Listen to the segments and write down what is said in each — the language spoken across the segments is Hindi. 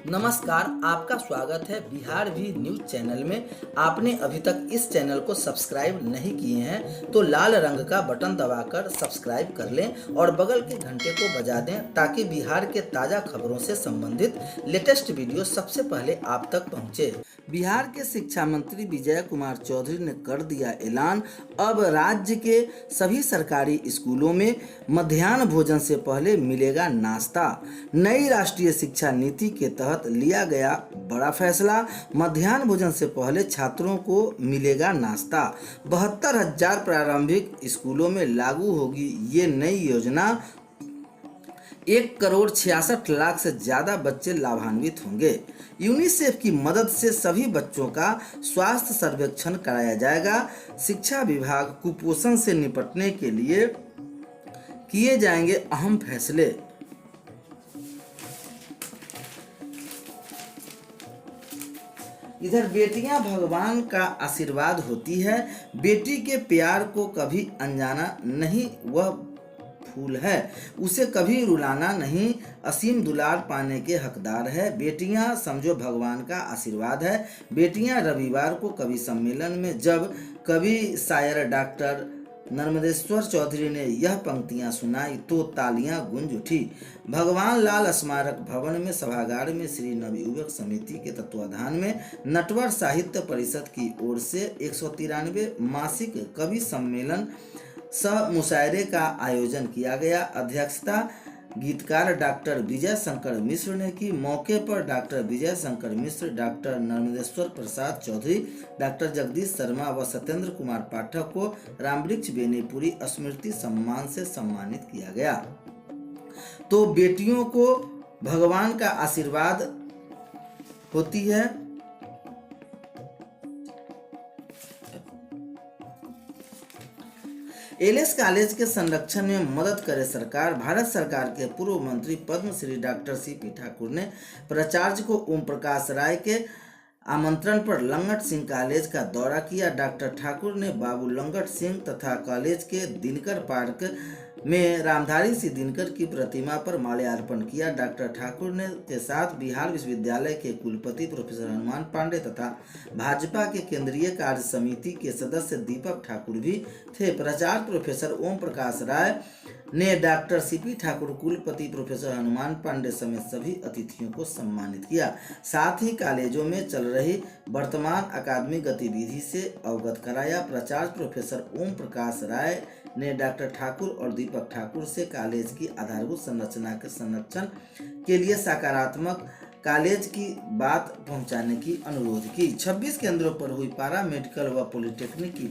नमस्कार, आपका स्वागत है बिहार भी न्यूज चैनल में। आपने अभी तक इस चैनल को सब्सक्राइब नहीं किए हैं तो लाल रंग का बटन दबाकर सब्सक्राइब कर लें और बगल के घंटे को बजा दें ताकि बिहार के ताज़ा खबरों से संबंधित लेटेस्ट वीडियो सबसे पहले आप तक पहुंचे। बिहार के शिक्षा मंत्री विजय कुमार चौधरी ने कर दिया ऐलान, अब राज्य के सभी सरकारी स्कूलों में मध्याह्न भोजन से पहले मिलेगा नाश्ता। नई राष्ट्रीय शिक्षा नीति के तहत लिया गया बड़ा फैसला, मध्याह्न भोजन से पहले छात्रों को मिलेगा नाश्ता। 72,000 प्रारंभिक स्कूलों में लागू होगी ये नई योजना। 1,66,00,000 से ज़्यादा बच्चे लाभान्वित होंगे। यूनिसेफ की मदद से सभी बच्चों का स्वास्थ्य सर्वेक्षण कराया जाएगा। शिक्षा विभाग कुपोषण से निपटने के लिए किए जाएंगे अहम फैसले। इधर बेटियां भगवान का आशीर्वाद होती है, बेटी के प्यार को कभी अनजाना नहीं, वह फूल है, उसे कभी रुलाना नहीं, असीम दुलार पाने के हकदार है। बेटियां समझो भगवान का आशीर्वाद है। बेटियां रविवार को कवि सम्मेलन में जब कवि शायर डॉक्टर नर्मदेश्वर चौधरी ने यह पंक्तियां सुनाई तो तालियां गूंज उठी। भगवान लाल स्मारक भवन में सभागार में श्री नवयुवक समिति के तत्वाधान में नटवर साहित्य परिषद की ओर से 193वें मासिक कवि सम्मेलन सह मुशायरे का आयोजन किया गया। अध्यक्षता गीतकार डॉक्टर विजय शंकर मिश्र ने की। मौके पर doctor Vijay Shankar Mishra, doctor Narmadeshwar Prasad Chaudhary, doctor Jagdish Sharma व सत्येंद्र कुमार पाठक को रामवृक्ष बेनीपुरी स्मृति सम्मान से सम्मानित किया गया। तो बेटियों को भगवान का आशीर्वाद होती है। एलएस कॉलेज के संरक्षण में मदद करे सरकार। भारत सरकार के पूर्व मंत्री पद्मश्री डॉक्टर सीपी ठाकुर ने प्राचार्य को ओम प्रकाश राय के आमंत्रण पर लंगट सिंह कॉलेज का दौरा किया। डॉक्टर ठाकुर ने बाबू लंगट सिंह तथा कॉलेज के दिनकर पार्क में रामधारी सिंह दिनकर की प्रतिमा पर माल्यार्पण किया। डॉक्टर ठाकुर ने के साथ बिहार विश्वविद्यालय के कुलपति प्रोफेसर हनुमान पांडे तथा भाजपा के केंद्रीय कार्य समिति के सदस्य दीपक ठाकुर भी थे। प्राचार्य प्रोफेसर ओम प्रकाश राय ने डॉक्टर सीपी ठाकुर, कुलपति प्रोफेसर हनुमान पांडे समेत सभी अतिथियों को सम्मानित किया। साथ ही कॉलेजों में चल रही वर्तमान अकादमिक गतिविधि से अवगत कराया। प्राचार्य प्रोफेसर ओम प्रकाश राय ने डॉक्टर ठाकुर और दीपक ठाकुर से कॉलेज की आधारभूत संरचना के संरक्षण के लिए सकारात्मक कॉलेज की बात पहुंचाने की अनुरोध की। 26 केंद्रों पर हुई पारा मेडिकल व पॉलिटेक्निक की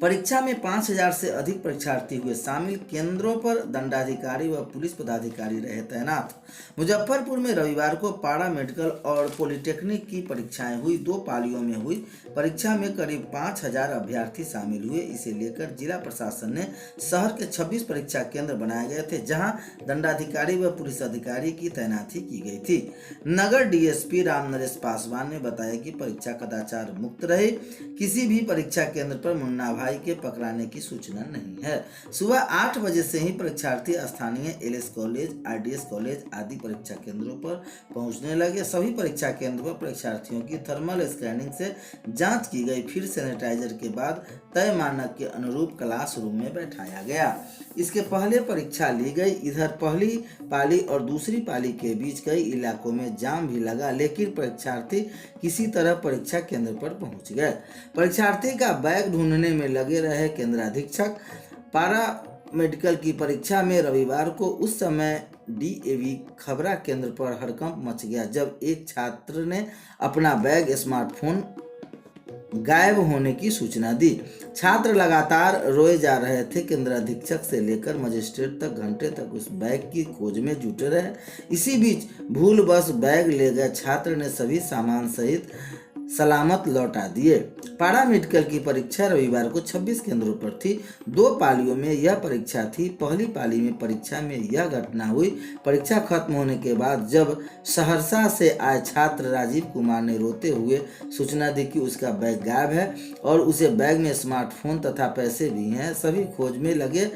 परीक्षा में 5,000 से अधिक परीक्षार्थी हुए शामिल। केंद्रों पर दंडाधिकारी व पुलिस पदाधिकारी रहे तैनात। मुजफ्फरपुर में रविवार को पारा मेडिकल और पॉलिटेक्निक की परीक्षाएं हुई। 2 पालियों में हुई परीक्षा में करीब 5,000 अभ्यर्थी शामिल हुए। इसे लेकर जिला प्रशासन ने शहर के 26 परीक्षा केंद्र बनाए गए थे, जहां दंडाधिकारी व पुलिस अधिकारी की तैनाती की गई थी। नगर डीएसपी रामनरेश पासवान ने बताया कि परीक्षा कदाचार मुक्त रहे। किसी भी परीक्षा केंद्र पर मुन्ना भाई के पकड़ाने की सूचना नहीं है। सुबह 8 बजे से ही परीक्षार्थी स्थानीय एलएस कॉलेज, आरडीएस कॉलेज आदि परीक्षा केंद्रों पर पहुंचने लगे। सभी परीक्षा केंद्रों पर परीक्षार्थियों की थर्मल स्कैनिंग से जांच की गई, फिर सैनिटाइजर के बाद तय मानक के अनुरूप क्लासरूम में बैठाया गया। इसके पहले परीक्षा ली गई। इधर पहली पाली और दूसरी पाली के बीच कई इलाकों में जाम भी लगा, लेकिन परीक्षार्थी किसी तरह परीक्षा केंद्र पर पहुंच गए। परीक्षार्थी का बैग ढूंढने में लगे रहे केंद्राधीक्षक। पारा मेडिकल की परीक्षा में रविवार को उस समय डीएवी खबरा केंद्र पर हड़कंप मच गया जब एक छात्र ने अपना बैग स्मार्टफोन गायब होने की सूचना दी। छात्र लगातार रोए जा रहे थे। केंद्राधीक्षक से लेकर मजिस्ट्रेट तक घंटे तक उस बैग की खोज में जुटे रहे। इसी बीच भूलवश बैग ले गए छात्र ने सभी सामान सहित सलामत लौटा दिए। पारा मेडिकल की परीक्षा रविवार को 26 केंद्रों पर थी। 2 पालियों में यह परीक्षा थी। पहली पाली में परीक्षा में यह घटना हुई। परीक्षा खत्म होने के बाद जब सहरसा से आए छात्र राजीव कुमार ने रोते हुए सूचना दी कि उसका बैग गायब है और उसे बैग में स्मार्टफोन तथा पैसे भी हैं। सभी खोज में लगे।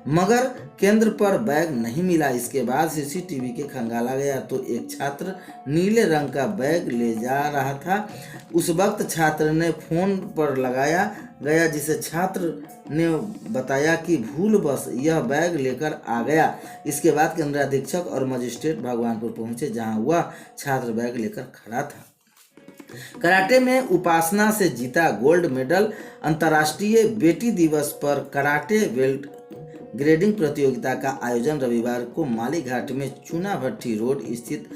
मगर केंद्र पर बैग नहीं मिला। इसके बाद सीसीटीवी के खंगाला गया तो एक छात्र नीले रंग का बैग ले जा रहा था। उस वक्त छात्र ने फोन पर लगाया गया, जिसे छात्र ने बताया कि भूलवश यह बैग लेकर आ गया। इसके बाद केंद्राधीक्षक और मजिस्ट्रेट भगवानपुर पहुंचे, जहां वह छात्र बैग लेकर खड़ा था। कराटे में उपासना से जीता गोल्ड मेडल। अंतर्राष्ट्रीय बेटी दिवस पर कराटे बेल्ट ग्रेडिंग प्रतियोगिता का आयोजन रविवार को मालीघाट में चूनाभट्टी रोड स्थित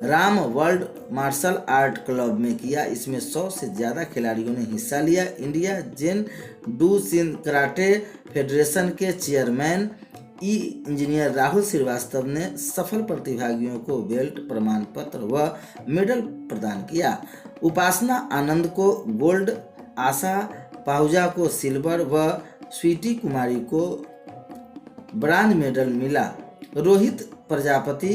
Ram world martial art club में किया। इसमें 100 से ज़्यादा खिलाड़ियों ने हिस्सा लिया। India Zen Do Sin karate federation के चेयरमैन इंजीनियर राहुल श्रीवास्तव ने सफल प्रतिभागियों को बेल्ट, प्रमाण पत्र व मेडल प्रदान किया। उपासना आनंद को गोल्ड, आशा पाहुजा को सिल्वर व स्वीटी कुमारी को ब्रांज मेडल मिला। रोहित प्रजापति,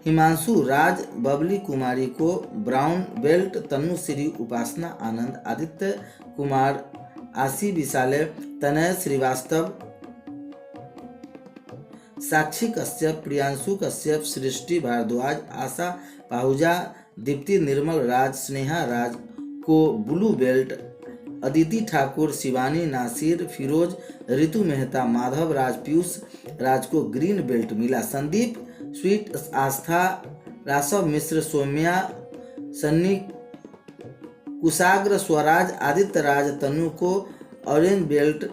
हिमांशु राज, बबली कुमारी को ब्राउन बेल्ट, तनुश्री, उपासना आनंद, आदित्य कुमार, आशी विशाले, तनय श्रीवास्तव, साक्षी कश्यप, प्रियांशु कश्यप, सृष्टि भारद्वाज, आशा पाहुजा, दीप्ति निर्मल राज, स्नेहा राज को ब्लू बेल्ट, अदिति ठाकुर, शिवानी नासिर, फिरोज, ऋतु मेहता, माधव राज, पीयूष राज को ग्रीन बेल्ट मिला। संदीप स्वीट, आस्था, रासव मिश्र, सौम्या, सन्नी, कुशाग्र, स्वराज, आदित्य राज, तनु को ऑरेंज बेल्ट,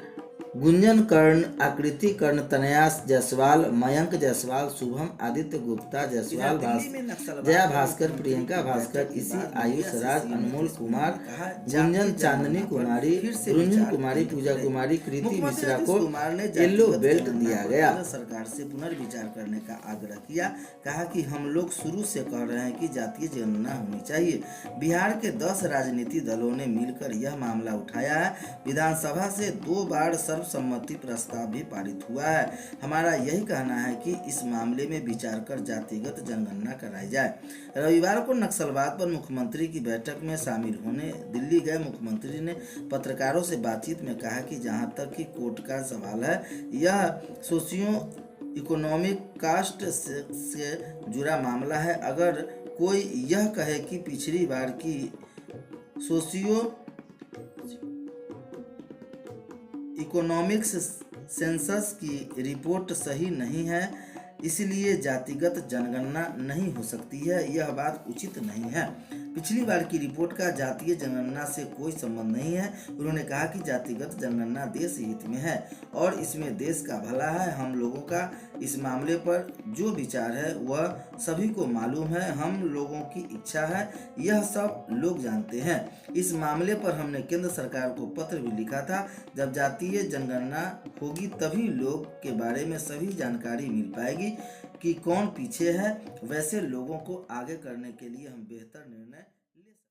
गुंजन कर्ण, आकृति कर्ण, तनयास जायसवाल, मयंक जायसवाल, शुभम, आदित्य गुप्ता जायसवाल, जया भास्कर, प्रियंका भास्कर, इसी, आयुष राज, अनमोल कुमार, गुंजन, चांदनी कुमारी, रुंजन कुमारी, पूजा कुमारी, कृति मिश्रा को येलो बेल्ट दिया गया। सरकार से पुनर्विचार करने का आग्रह किया। कहा कि हम लोग शुरू से कह रहे हैं कि जातीय जनगणना होनी चाहिए। बिहार के 10 राजनीतिक दलों ने मिलकर यह मामला उठाया है। विधानसभा से 2 बार सर्वसम्मति प्रस्ताव भी पारित हुआ है। हमारा यही कहना है कि इस मामले में विचार कर जातिगत जनगणना कराई जाए। रविवार को नक्सलवाद पर मुख्यमंत्री की बैठक में शामिल होने दिल्ली गए मुख्यमंत्री ने पत्रकारों से बातचीत में कहा कि जहां तक कि कोर्ट का सवाल है, यह सोशियो इकोनॉमिक कास्ट से जुड़ा मामला है। अगर कोई यह कहे कि पिछली बार की सोशियो इकोनॉमिक्स सेंसस की रिपोर्ट सही नहीं है, इसलिए जातिगत जनगणना नहीं हो सकती है, यह बात उचित नहीं है। पिछली बार की रिपोर्ट का जातीय जनगणना से कोई संबंध नहीं है। उन्होंने कहा कि जातिगत जनगणना देश हित में है और इसमें देश का भला है। हम लोगों का इस मामले पर जो विचार है वह सभी को मालूम है। हम लोगों की इच्छा है, यह सब लोग जानते हैं। इस मामले पर हमने केंद्र सरकार को पत्र भी लिखा था। जब जातीय जनगणना होगी तभी लोग के बारे में सभी जानकारी मिल पाएगी कि कौन पीछे है। वैसे लोगों को आगे करने के लिए हम बेहतर निर्णय